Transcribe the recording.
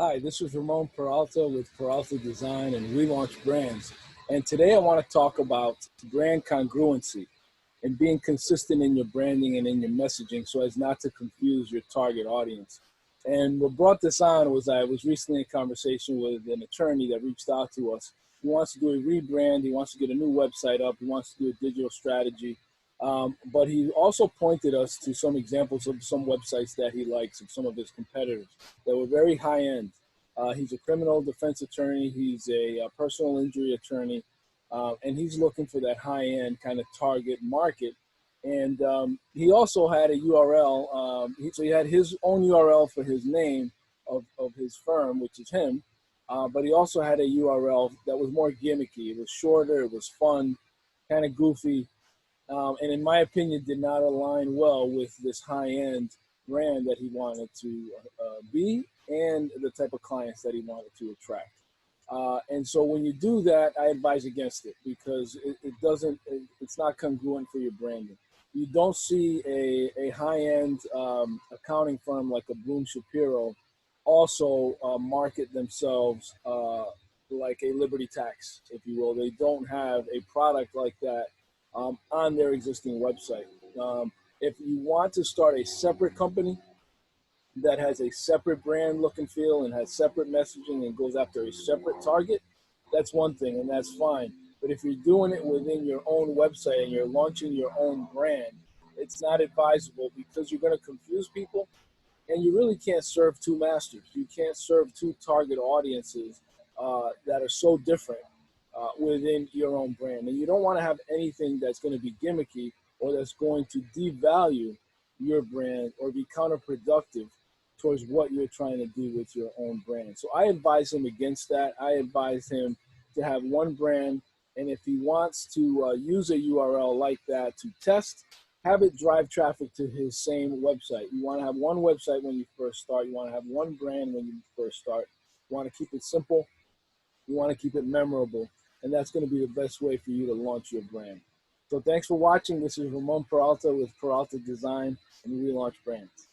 Hi, this is Ramon Peralta with Peralta Design and Relaunch Brands. And today I want to talk about brand congruency and being consistent in your branding and in your messaging so as not to confuse your target audience. And what brought this on was I was recently in conversation with an attorney that reached out to us. He wants to do a rebrand. He wants to get a new website up. He wants to do a digital strategy. But he also pointed us to some examples of some websites that he likes of some of his competitors that were very high end. He's a criminal defense attorney. He's a personal injury attorney. And he's looking for that high end kind of target market. And he also had a URL. So he had his own URL for his name of his firm, which is him. But he also had a URL that was more gimmicky. It was shorter, it was fun, kind of goofy, and in my opinion, did not align well with this high-end brand that he wanted to be and the type of clients that he wanted to attract. And so when you do that, I advise against it because it's not congruent for your branding. You don't see a high-end accounting firm like a Bloom Shapiro also market themselves like a Liberty Tax, if you will. They don't have a product like that on their existing website. If you want to start a separate company that has a separate brand look and feel and has separate messaging and goes after a separate target, that's one thing and that's fine. But if you're doing it within your own website and you're launching your own brand, it's not advisable because you're going to confuse people and you really can't serve two masters. You can't serve two target audiences that are so different within your own brand. And you don't want to have anything that's going to be gimmicky or that's going to devalue your brand or be counterproductive towards what you're trying to do with your own brand. So I advise him against that. I advise him to have one brand. And if he wants to use a URL like that to test, have it drive traffic to his same website. You want to have one website when you first start. You want to have one brand when you first start. You want to keep it simple. You want to keep it memorable. And that's going to be the best way for you to launch your brand. So thanks for watching. This is Ramon Peralta with Peralta Design and Relaunch Brands.